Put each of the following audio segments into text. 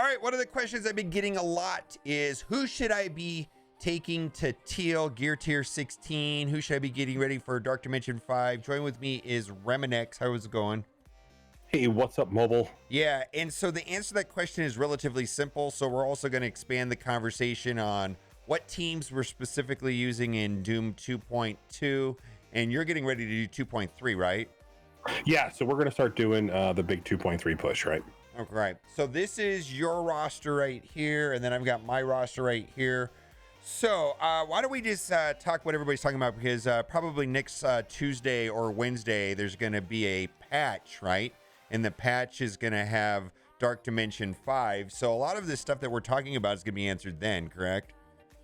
right, one of the questions I've been getting a lot is who should I be taking to Teal Gear Tier 16? Who should I be getting ready for Dark Dimension 5? Join with me is Reminex. How's it going? Hey, what's up, mobile? Yeah, and so the answer to that question is relatively simple. So we're also going to expand the conversation on what teams we're specifically using in Doom 2.2, and you're getting ready to do 2.3, right? Yeah, so we're going to start doing the big 2.3 push, right? Okay, right. So this is your roster right here, and then I've got my roster right here. So why don't we just talk what everybody's talking about, because probably next Tuesday or Wednesday there's going to be a patch, right? And the patch is going to have Dark Dimension 5. So a lot of this stuff that we're talking about is going to be answered then, correct?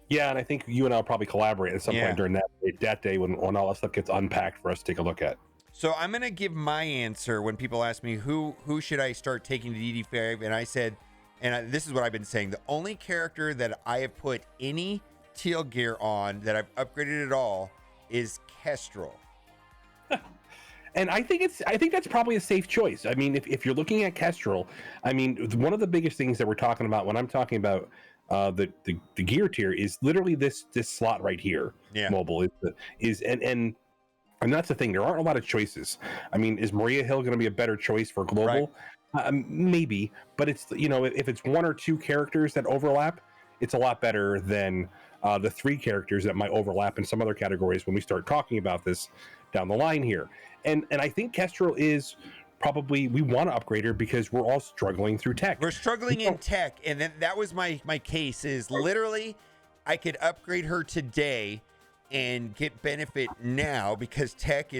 Yeah, and I think you and I'll probably collaborate at some point during that day when all that stuff gets unpacked for us to take a look at. So I'm going to give my answer when people ask me who should I start taking to DD5, and I said, this is what I've been saying, the only character that I have put any Teal gear on that I've upgraded at all is Kestrel. And I think that's probably a safe choice. I mean, if you're looking at Kestrel, I mean, one of the biggest things that we're talking about when I'm talking about the gear tier is literally this slot right here. Yeah. Mobile and that's the thing. There aren't a lot of choices. I mean, is Maria Hill going to be a better choice for global? Right. Maybe, but it's, if it's one or two characters that overlap, it's a lot better than the three characters that might overlap in some other categories when we start talking about this down the line here. And I think Kestrel is probably, we want to upgrade her because we're all struggling through tech. We're struggling in tech, and then that was my case is literally I could upgrade her today and get benefit now because tech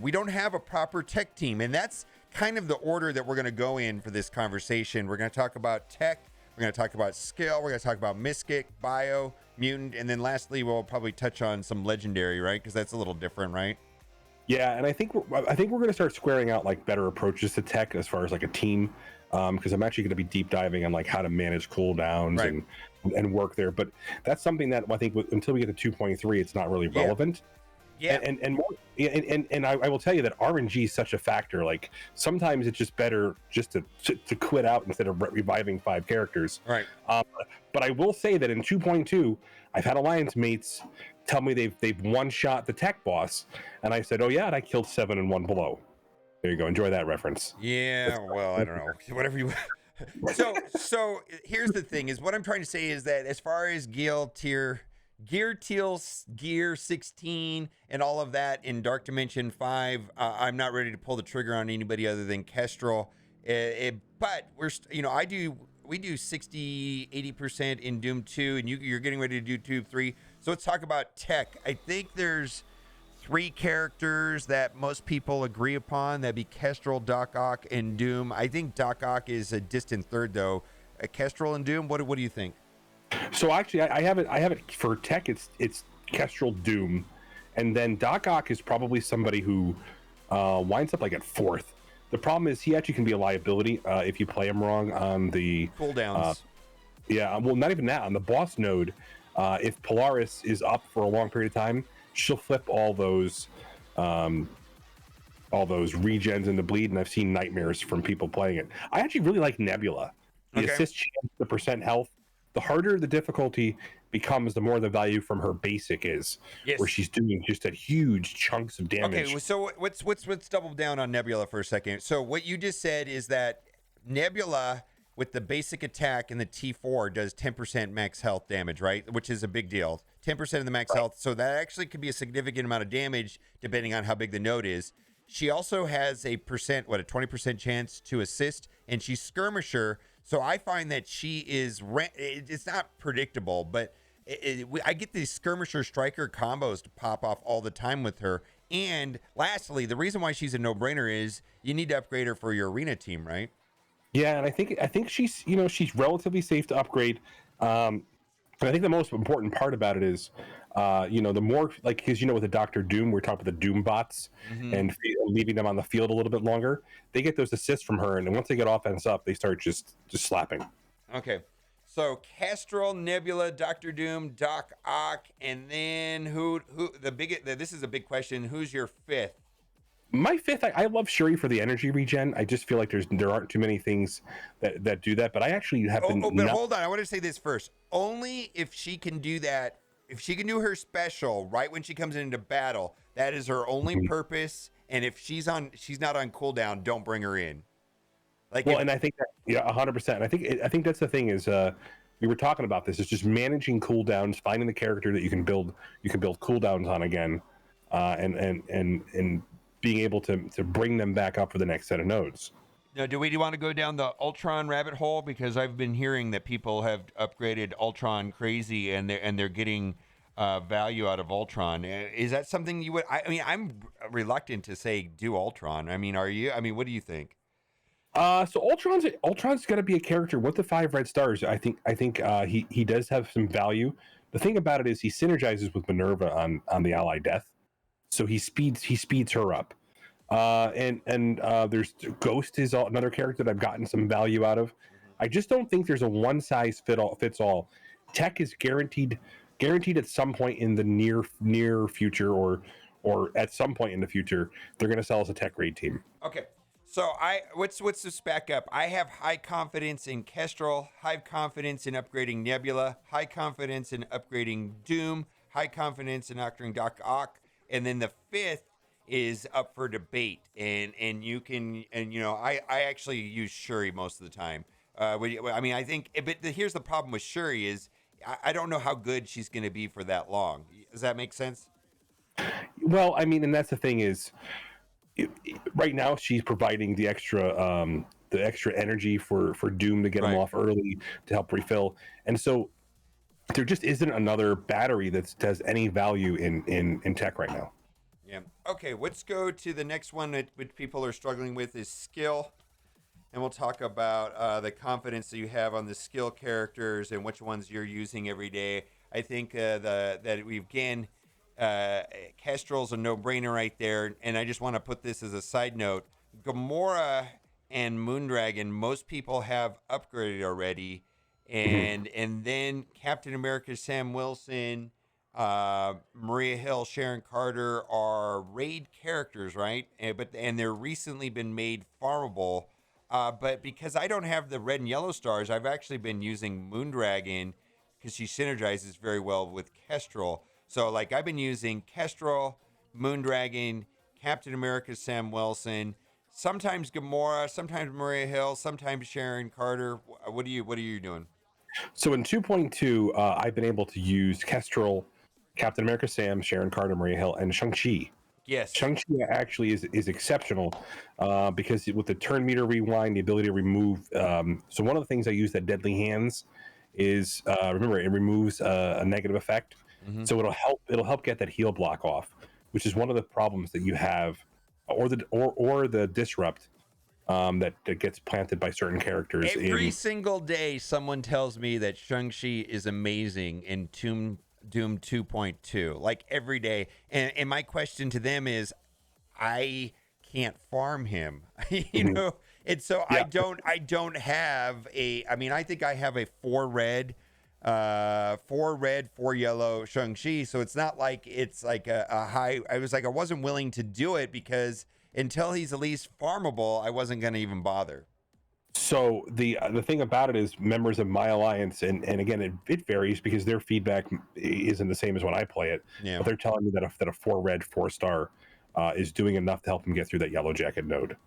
we don't have a proper tech team, and that's kind of the order that we're going to go in for this conversation. We're going to talk about tech, we're going to talk about skill, we're going to talk about mystic, bio, mutant, and then lastly we'll probably touch on some legendary, right? Because that's a little different, right? Yeah, and I think we're going to start squaring out like better approaches to tech as far as like a team, because I'm actually going to be deep diving on like how to manage cooldowns and work there. But that's something that I think until we get to 2.3, it's not really relevant. Yeah. And I will tell you that RNG is such a factor. Like sometimes it's just better just to quit out instead of reviving 5 characters. Right. But I will say that in 2.2, I've had alliance mates tell me they've one shot the tech boss, and I said, oh yeah, and I killed 7 in one blow. There you go. Enjoy that reference. Yeah. Well, I don't know. Whatever you. So here's the thing: is what I'm trying to say is that as far as Gear Teal Gear 16 and all of that in Dark Dimension 5, I'm not ready to pull the trigger on anybody other than Kestrel. But we do 60-80% in Doom 2, and you're getting ready to do Doom 3. So let's talk about tech. I think there's 3 characters that most people agree upon. That'd be Kestrel, Doc Ock, and Doom. I think Doc Ock is a distant third, though. Kestrel and Doom. What do you think? So actually, I have it for tech. It's Kestrel, Doom, and then Doc Ock is probably somebody who winds up like at 4th. The problem is he actually can be a liability if you play him wrong on the cooldowns. Well, not even that. On the boss node, if Polaris is up for a long period of time, she'll flip all those regens into bleed, and I've seen nightmares from people playing it. I actually really like Nebula. The assist chance, the percent health. The harder the difficulty becomes, the more the value from her basic is. Yes. Where she's doing just a huge chunks of damage. Okay, so let's double down on Nebula for a second. So what you just said is that Nebula with the basic attack and the T4 does 10% max health damage, right? Which is a big deal. 10% of the max health. So that actually could be a significant amount of damage depending on how big the node is. She also has a 20% chance to assist, and she's skirmisher. So I find that she is, it's not predictable, but I get these skirmisher striker combos to pop off all the time with her. And lastly, the reason why she's a no-brainer is you need to upgrade her for your arena team, right? Yeah, and I think she's she's relatively safe to upgrade. And I think the most important part about it is, the more, like, because with the Dr. Doom, we're talking about the Doom bots and leaving them on the field a little bit longer. They get those assists from her, and then once they get offense up, they start just slapping. Okay, so Kestrel, Nebula, Dr. Doom, Doc Ock, and then who this is a big question. Who's your 5th? My fifth, I love Shuri for the energy regen. I just feel like there aren't too many things that do that. But I actually have been But not. hold on. I want to say this first. Only if she can do that, if she can do her special right when she comes into battle, that is her only Mhm. purpose. And if she's not on cooldown, don't bring her in. Like Well, if and I think that, yeah, 100%. I think that's the thing is we were talking about this. It's just managing cooldowns, finding the character that you can build cooldowns on again, and being able to bring them back up for the next set of nodes. now, do we want to go down the Ultron rabbit hole? Because I've been hearing that people have upgraded Ultron crazy, and they're getting value out of Ultron. Is that something you would? I mean, I'm reluctant to say do Ultron. I mean, are you? I mean, what do you think? So Ultron's going to be a character with the 5 red stars. I think he does have some value. The thing about it is he synergizes with Minerva on the ally death, so he speeds her up. And there's Ghost is another character that I've gotten some value out of. I just don't think there's a one size fits all. Tech is guaranteed at some point in the near future, or at some point in the future they're going to sell us a tech grade team. Okay. So what's this back up? I have high confidence in Kestrel, high confidence in upgrading Nebula, high confidence in upgrading Doom, high confidence in upgrading Doc Ock, and then the fifth is up for debate. And you can I actually use Shuri most of the time. I mean I think, but here's the problem with Shuri is I don't know how good she's going to be for that long. Does that make sense? Well, I mean, and that's the thing is, right now she's providing the extra energy for Doom to get him Right. off early to help refill, and so there just isn't another battery that has any value in tech right now. Yeah. Okay, let's go to the next one that which people are struggling with is skill. And we'll talk about the confidence that you have on the skill characters and which ones you're using every day. I think that we again, Kestrel's a no-brainer right there. And I just want to put this as a side note: Gamora and Moondragon, most people have upgraded already, Mhm. and then Captain America, Sam Wilson, Maria Hill, Sharon Carter are raid characters, right? And they're recently been made farmable. But because I don't have the red and yellow stars, I've actually been using Moondragon because she synergizes very well with Kestrel. So like I've been using Kestrel, Moondragon, Captain America, Sam Wilson, sometimes Gamora, sometimes Maria Hill, sometimes Sharon Carter. What are you doing? So in 2.2, I've been able to use Kestrel, Captain America, Sam, Sharon Carter, Maria Hill, and Shang-Chi. Yes. Shang-Chi actually is exceptional because with the turn meter rewind, the ability to remove. So one of the things I use that Deadly Hands is remember it removes a negative effect, Mm-hmm. so it'll help get that heal block off, which is one of the problems that you have, or the disrupt that gets planted by certain characters Every in. single day, someone tells me that Shang-Chi is amazing in Doom 2.2. Like every day. And my question to them is, I can't farm him, Mhm. And so I Yeah. don't have I mean, I think I have a four red, four yellow Shang-Chi. So it's not like it's like a high. I was like, I wasn't willing to do it because until he's at least farmable, I wasn't going to even bother. So the thing about it is members of my alliance, and again it varies because their feedback isn't the same as when I play it, Yeah. but they're telling me that a 4 red 4 star is doing enough to help him get through that yellow jacket node.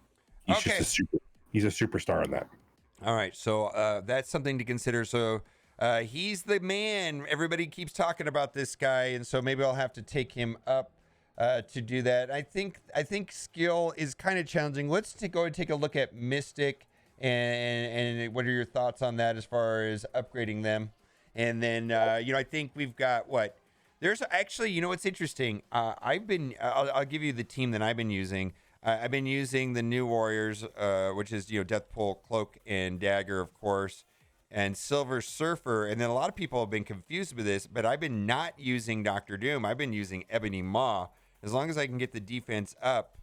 He's just Okay. he's a superstar in that. All right, so that's something to consider. So he's the man. Everybody keeps talking about this guy, and so maybe I'll have to take him up to do that. I think skill is kind of challenging. Let's go and take a look at Mystic, and what are your thoughts on that as far as upgrading them? And then I think we've got what. There's actually, what's interesting? I'll give you the team that I've been using. I've been using the New Warriors, which is Deathpool, Cloak, and Dagger, of course, and Silver Surfer. And then a lot of people have been confused with this, but I've been not using Doctor Doom. I've been using Ebony Maw. As long as I can get the defense up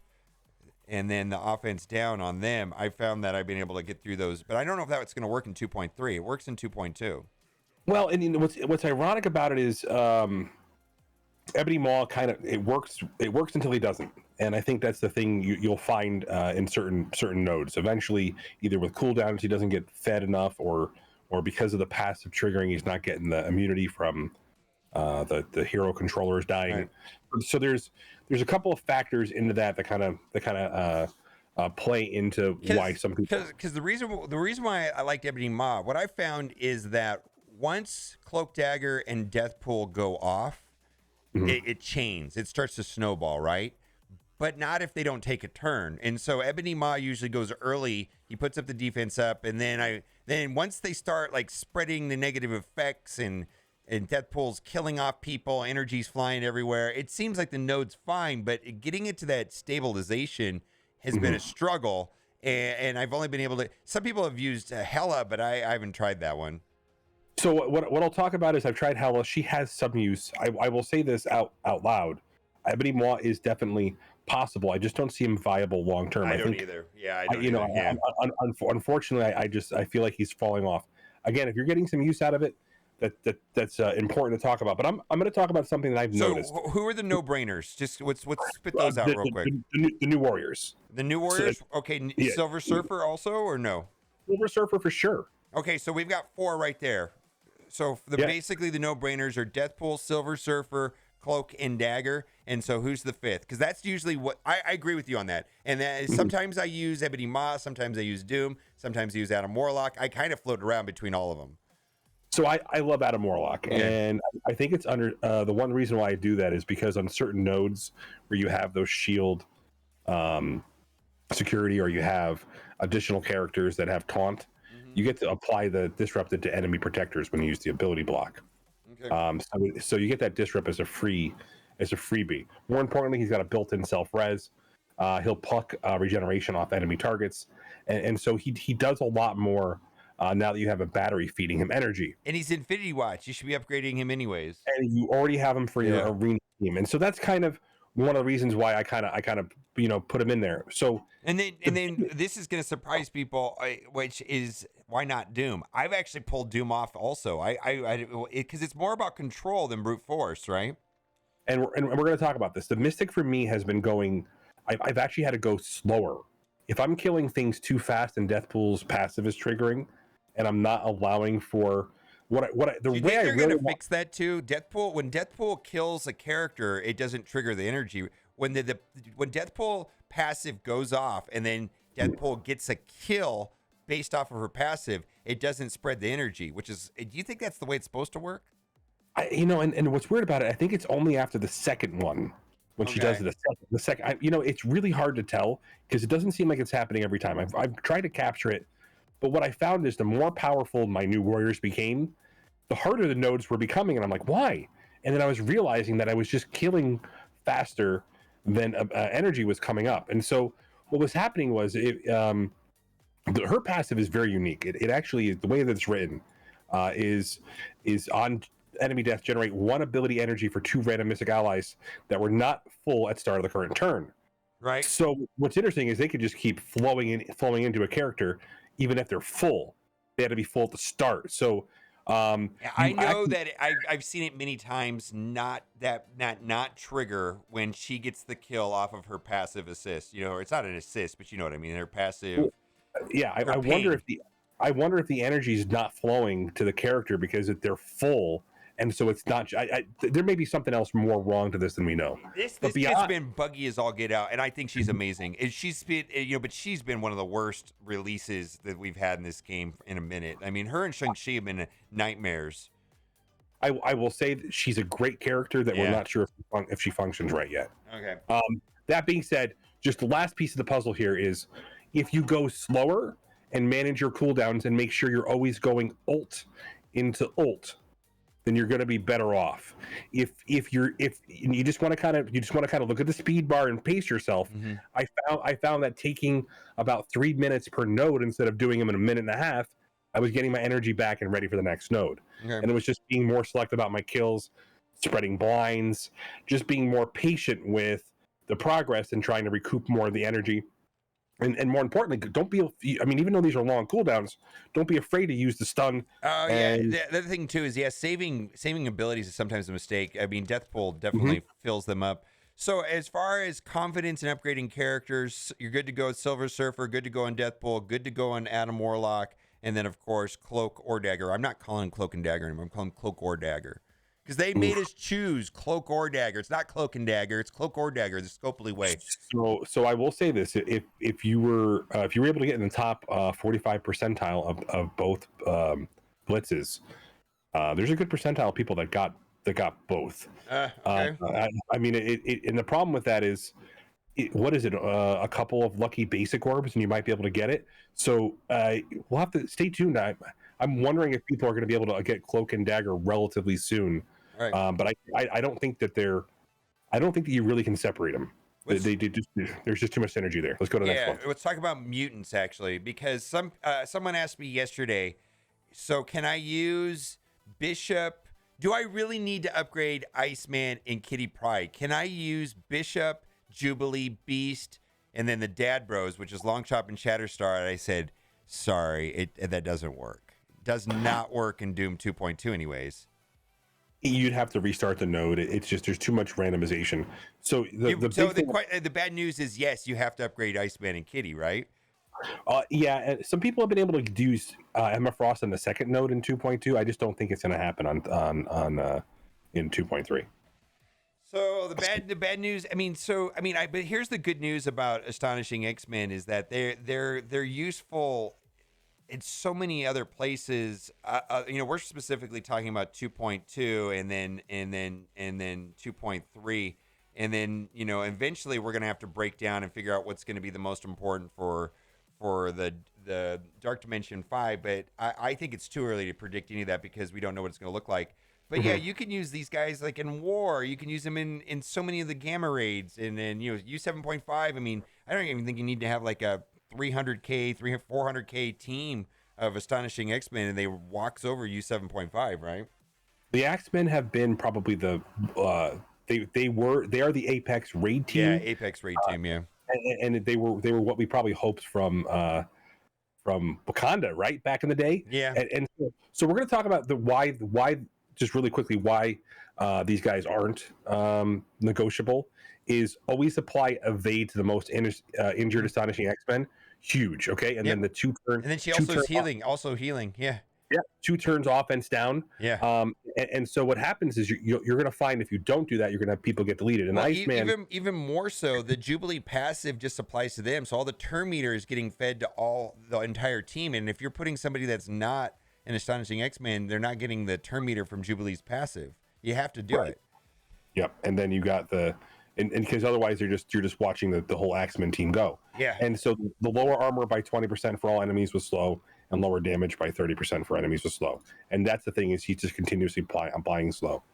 and then the offense down on them, I found that I've been able to get through those. But I don't know if that's going to work in 2.3. It works in 2.2. Well, and what's ironic about it is Ebony Maw it works until he doesn't, And I think that's the thing you'll find in certain nodes. Eventually, either with cooldowns he doesn't get fed enough, or because of the passive triggering, he's not getting the immunity from the hero controllers dying. Right. So there's a couple of factors into that kind of play into why some people. Because the reason why I liked Ebony Maw, what I found is that once Cloak Dagger and Deathpool go off, Mhm. it chains. It starts to snowball, right? But not if they don't take a turn. And so Ebony Maw usually goes early. He puts up the defense up, and then once they start like spreading the negative effects and Deathpool's killing off people, energy's flying everywhere. It seems like the node's fine, but getting into that stabilization has been a struggle. And I've only been able to. Some people have used Hella, but I haven't tried that one. So what I'll talk about is I've tried Hella. She has some use. I will say this out loud. Ebony Maw is definitely possible. I just don't see him viable long term. I I don't think either. Yeah, I don't you know, either. Yeah. unfortunately, I feel like he's falling off. Again, if you're getting some use out of it, that's important to talk about. But I'm going to talk about something that I've So noticed. who are the no-brainers? Just let's spit those out real quick. The new Warriors. The new Warriors. Okay, yeah. Silver Surfer also or no? Silver Surfer for sure. Okay, so we've got 4 right there. So basically the no-brainers are Deathpool, Silver Surfer, Cloak, and Dagger. And so who's the 5th? Because that's usually what I agree with you on that. And that sometimes I use Ebony Maw, sometimes I use Doom, sometimes I use Adam Warlock. I kind of float around between all of them. So I love Adam Warlock, and I think it's under the one reason why I do that is because on certain nodes where you have those shield security, or you have additional characters that have taunt, you get to apply the disrupted to enemy protectors when you use the ability block. Okay. So you get that disrupt as a freebie. More importantly, he's got a built-in self-res. He'll pluck regeneration off enemy targets, and so he does a lot more now that you have a battery feeding him energy. And he's Infinity Watch. You should be upgrading him anyways. And you already have him for your arena team, and so that's kind of one of the reasons why I kind of put him in there. So and then this is going to surprise people, which is why not Doom? I've actually pulled Doom off also. Because it's more about control than brute force, right? And we're going to talk about this. The Mystic for me has been going. I've actually had to go slower. If I'm killing things too fast and Deathpool's passive is triggering, and I'm not allowing for the way I they're really gonna fix that too. When Deathpool kills a character, it doesn't trigger the energy. When when Deathpool passive goes off and then Deathpool gets a kill based off of her passive, it doesn't spread the energy. Which is, do you think that's the way it's supposed to work? And what's weird about it, I think it's only after the second one when she does it. The second, it's really hard to tell because it doesn't seem like it's happening every time. I've tried to capture it, but what I found is the more powerful my new warriors became, the harder the nodes were becoming, and I'm like, why? And then I was realizing that I was just killing faster than energy was coming up, and so what was happening was her passive is very unique. It actually is the way that it's written is on enemy death generate 1 ability energy for 2 random mystic allies that were not full at start of the current turn. Right. So what's interesting is they could just keep flowing into a character even if they're full. They had to be full at the start. So I know that I've seen it many times. Not trigger when she gets the kill off of her passive assist. It's not an assist, but you know what I mean. Her passive. Yeah, I wonder if the energy is not flowing to the character because they're full, and so it's not. There may be something else more wrong to this than we know. This kid's been buggy as all get out, and I think she's amazing. And she's been, but she's been one of the worst releases that we've had in this game in a minute. I mean, her and Shang-Chi have been nightmares. I will say that she's a great character that we're not sure if she functions right yet. Okay. That being said, just the last piece of the puzzle here is if you go slower and manage your cooldowns and make sure you're always going ult into ult, then you're going to be better off. If you just want to kind of look at the speed bar and pace yourself. I found that taking about 3 minutes per node instead of doing them in a minute and a half, I was getting my energy back and ready for the next node. Okay. And it was just being more selective about my kills, spreading blinds, just being more patient with the progress and trying to recoup more of the energy. And more importantly, don't be. I mean, even though these are long cooldowns, don't be afraid to use the stun. Yeah. The other thing too is saving abilities is sometimes a mistake. I mean, Deathpool definitely fills them up. So as far as confidence in upgrading characters, you're good to go with Silver Surfer, good to go on Deathpool, good to go on Adam Warlock, and then of course Cloak or Dagger. I'm not calling Cloak and Dagger anymore. I'm calling Cloak or Dagger. Because they made us choose Cloak or Dagger. It's not Cloak and Dagger, it's Cloak or Dagger, the Scopely way. So I will say this: if you were able to get in the top 45 percentile of both blitzes, there's a good percentile of people that got both. Okay. I mean, and the problem with that is, what is it? A couple of lucky basic orbs, and you might be able to get it. So we'll have to stay tuned. I'm wondering if people are going to be able to get Cloak and Dagger relatively soon. All right. But I don't think that I don't think that you really can separate them. There's just too much synergy there. Let's go to the next one. Let's talk about mutants actually, because someone asked me yesterday. So can I use Bishop? Do I really need to upgrade Iceman and Kitty Pryde? Can I use Bishop, Jubilee, Beast, and then the Dad Bros, which is Longchop and Shatterstar? And I said, sorry, that doesn't work. It does not work in Doom 2.2 anyways. You'd have to restart the node. It's just there's too much randomization. So the bad news is yes, you have to upgrade Iceman and Kitty, right? Yeah, and some people have been able to use Emma Frost on the second node in 2.2. I just don't think it's going to happen on in 2.3. So the bad news. But here's the good news about Astonishing X-Men is that they're useful in so many other places. We're specifically talking about 2.2 and then 2.3, and then eventually we're gonna have to break down and figure out what's going to be the most important for the Dark Dimension 5. But I think it's too early to predict any of that because we don't know what it's going to look like. But yeah, you can use these guys like in war. You can use them in so many of the gamma raids, and then U7.5. I mean, I don't even think you need to have like a 300K, 400K team of Astonishing X-Men, and they walks over U7.5, right? The X-Men have been probably they are the Apex raid team. Yeah, Apex raid team, yeah. And they were what we probably hoped from Wakanda, right, back in the day. Yeah. And so we're going to talk about the why just really quickly why these guys aren't negotiable. Is always apply evade to the most injured Astonishing X-Men. Huge, okay, and then the two turn, and then she also is healing, yeah. Yeah, 2 turns offense down. Yeah. And so what happens is you're going to find if you don't do that, you're going to have people get deleted. And Iceman, even more so, the Jubilee passive just applies to them. So all the turn meter is getting fed to the entire team. And if you're putting somebody that's not an Astonishing X-Men, they're not getting the turn meter from Jubilee's passive. You have to do it. Yep. And then you got and because otherwise you're just watching the whole X-Men team go. Yeah. And so the lower armor by 20% for all enemies was slow, and lower damage by 30% for enemies was slow. And that's the thing is he's just continuously applying slow.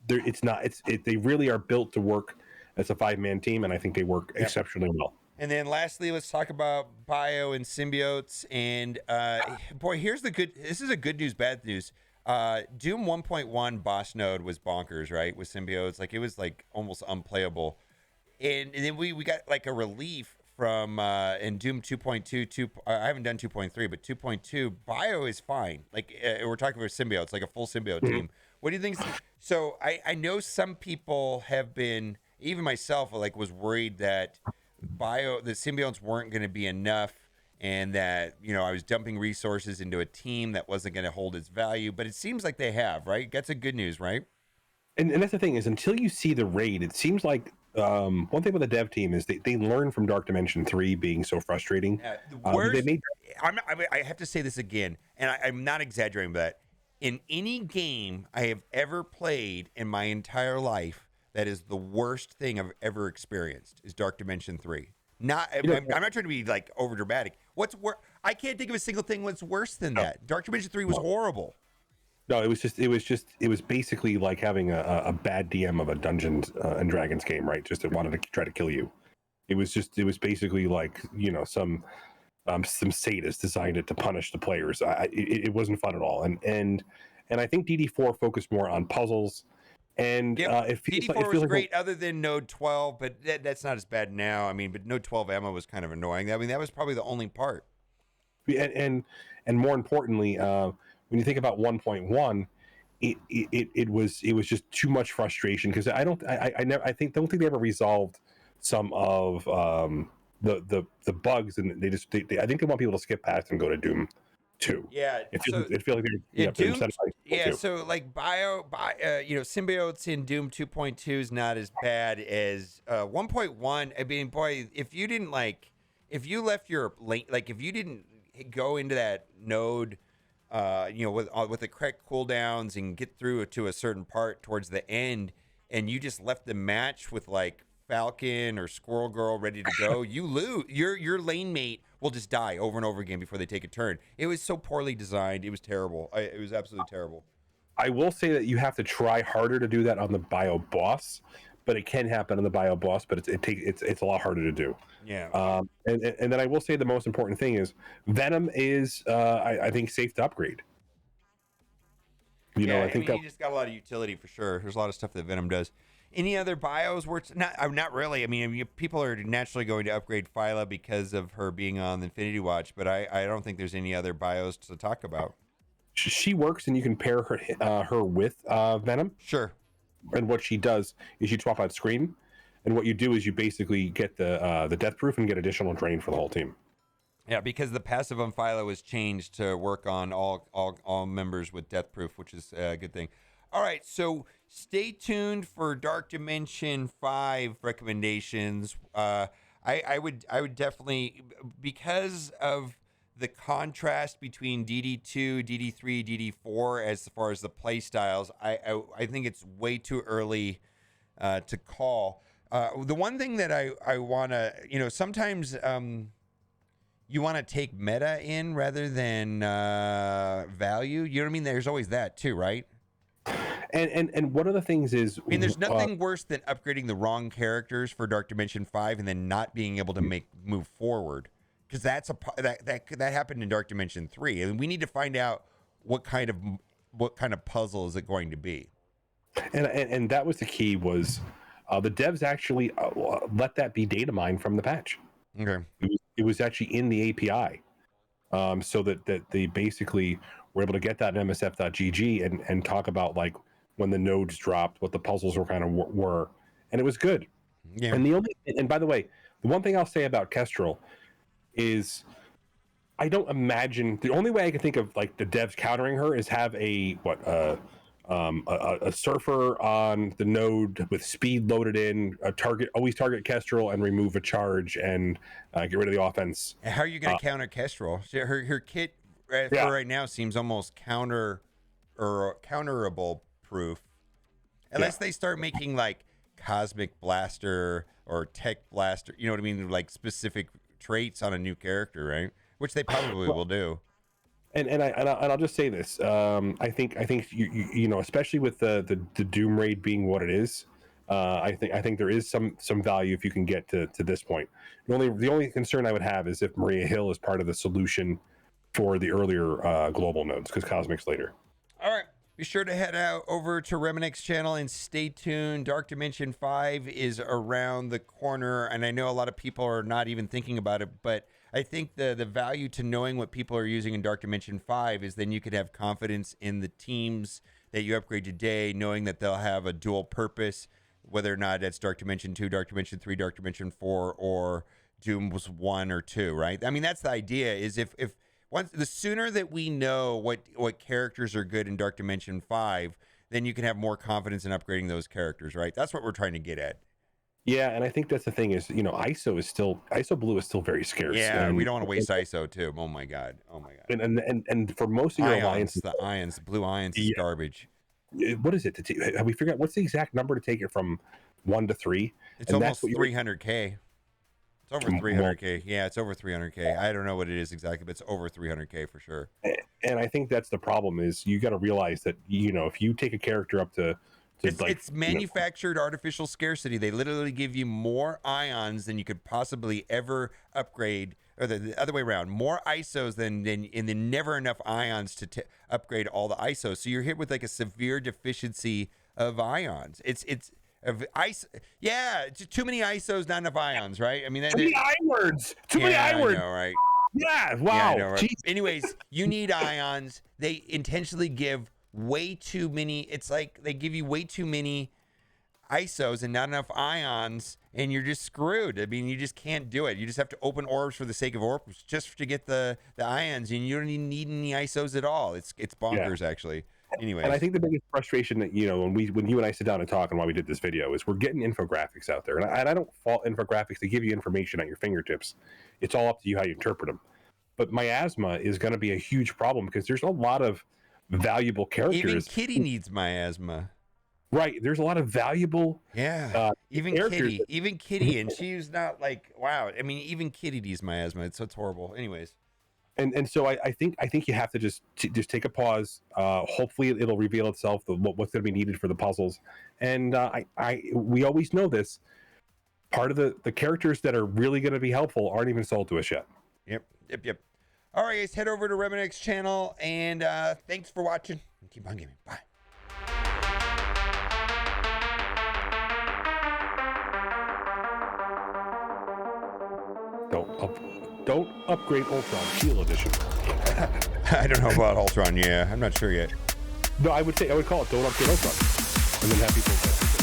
They really are built to work as a 5-man team, and I think they work exceptionally well. And then lastly, let's talk about bio and symbiotes. And boy, this is a good news, bad news. Doom 1.1 boss node was bonkers, right? With symbiotes, like it was like almost unplayable. And then we got like a relief from in Doom 2.2. I haven't done 2.3, but 2.2 bio is fine. Like we're talking about symbiotes, like a full symbiote team. What do you think? So I know some people have been, even myself, like was worried that the symbiotes weren't going to be enough, and that I was dumping resources into a team that wasn't going to hold its value. But it seems like they have, right? That's a good news, right? And that's the thing is, until you see the raid, it seems like one thing with the dev team is they learn from Dark Dimension 3 being so frustrating. I have to say this again, and I'm not exaggerating, but in any game I have ever played in my entire life, that is the worst thing I've ever experienced is Dark Dimension 3. I'm not trying to be like over dramatic. I can't think of a single thing that's worse than that. Dark Dimension 3 was horrible. No, it was basically like having a bad DM of a Dungeons and Dragons game, right? Just that wanted to try to kill you. It was basically like some sadist designed it to punish the players. It wasn't fun at all. And I think DD4 focused more on puzzles. And DD4 was great, other than Node 12, but that's not as bad now. I mean, but Node 12 ammo was kind of annoying. I mean, that was probably the only part. And more importantly, when you think about 1.1, it was just too much frustration because I never don't think they ever resolved some of the bugs, and they I think they want people to skip past and go to Doom 2. Yeah. So It feels like they're, yeah, they're Doom. incentivizing people Yeah, to. so like symbiotes in Doom 2.2 is not as bad as 1.1. I mean, boy, if you left your link, like if you didn't go into that node, with the correct cooldowns and get through to a certain part towards the end, and you just left the match with like Falcon or Squirrel Girl ready to go, you lose. Your lane mate will just die over and over again before they take a turn. It was so poorly designed. It was terrible. It was absolutely terrible. I will say that you have to try harder to do that on the bio boss, but it can happen on the bio boss. But it's a lot harder to do. Yeah. And then I will say the most important thing is Venom is I think safe to upgrade. Yeah, I think that he just got a lot of utility for sure. There's a lot of stuff that Venom does. Any other bios where it's not really. I mean, people are naturally going to upgrade Phyla because of her being on the Infinity Watch, but I don't think there's any other bios to talk about. she works, and you can pair her with Venom. Sure. And what she does is you swap out Scream, and what you do is you basically get the death proof and get additional drain for the whole team. Yeah, because the passive on Phyla was changed to work on all members with death proof, which is a good thing. All right, so stay tuned for Dark Dimension 5 recommendations. I would definitely, because of the contrast between DD2, DD3, DD4 as far as the play styles, I think it's way too early to call. The one thing that I want to, sometimes you want to take meta in rather than value. You know what I mean? There's always that too, right? And one of the things is, I mean, there's nothing worse than upgrading the wrong characters for Dark Dimension 5 and then not being able to move forward, because that happened in Dark Dimension 3, and we need to find out what kind of puzzle is it going to be. And that was the key, was the devs actually let that be data mined from the patch. Okay. It was actually in the API, so that they basically were able to get that in MSF.gg and talk about like when the nodes dropped, what the puzzles were, and it was good. Yeah. And by the way, the one thing I'll say about Kestrel is, I don't imagine, the only way I can think of like the devs countering her is have a surfer on the node with speed loaded in, always target Kestrel and remove a charge and get rid of the offense. How are you going to counter Kestrel? Her kit for right now seems almost counterable proof, unless they start making like Cosmic Blaster or Tech Blaster. You know what I mean? Like specific traits on a new character, right? Which they probably will do. And I'll just say this. I think you especially with the Doom raid being what it is, I think there is some value if you can get to this point. The only concern I would have is if Maria Hill is part of the solution for the earlier global nodes, because Cosmic's later. All right. Be sure to head out over to Reminix channel and stay tuned. Dark Dimension 5 is around the corner, and I know a lot of people are not even thinking about it, but I think the value to knowing what people are using in Dark Dimension 5 is then you could have confidence in the teams that you upgrade today, knowing that they'll have a dual purpose, whether or not it's Dark Dimension 2, Dark Dimension 3, Dark Dimension 4, or Doom was 1 or 2, right? I mean, that's the idea, is if the sooner that we know what characters are good in Dark Dimension 5, then you can have more confidence in upgrading those characters, right? That's what we're trying to get at. Yeah, and I think that's the thing is, ISO blue is still very scarce. Yeah, we don't want to waste ISO too. Oh my god. And for most of your alliances, the blue ions is garbage. What is it? Have we figured out what's the exact number to take it from 1 to 3? It's almost 300K. It's over 300K. Yeah, it's over 300K. I don't know what it is exactly, but it's over 300K for sure. And I think that's the problem, is you got to realize that, if you take a character up to it's manufactured artificial scarcity. They literally give you more ions than you could possibly ever upgrade, or the other way around, more ISOs than and then never enough ions to upgrade all the ISOs. So you're hit with like a severe deficiency of ions. It's too many ISOs, not enough ions, right? I mean, too many I words. Too many I words. I know, right? Yeah. Wow. Yeah, I know, right? Anyways, you need ions. They intentionally give way too many. It's like they give you way too many ISOs and not enough ions, and you're just screwed. I mean, you just can't do it. You just have to open orbs for the sake of orbs just to get the ions, and you don't even need any ISOs at all. It's bonkers, actually. Anyways. And I think the biggest frustration that, you know, when you and I sit down and talk, and why we did this video, is we're getting infographics out there, and I don't fault infographics. They give you information at your fingertips. It's all up to you how you interpret them. But miasma is going to be a huge problem because there's a lot of valuable characters. Even Kitty needs miasma. Right. There's a lot of valuable. Even Kitty, and she's not like, wow. I mean, even Kitty needs miasma. It's horrible. Anyways. And so I think you have to just take a pause. Hopefully it'll reveal itself what's going to be needed for the puzzles. And we always know this. Part of the characters that are really going to be helpful aren't even sold to us yet. Yep. All right, guys, head over to Reminix channel, and thanks for watching. Keep on gaming. Bye. Don't upgrade Ultron Steel Edition. I don't know about Ultron. Yeah, I'm not sure yet. No, I would call it don't upgrade Ultron, and then have people.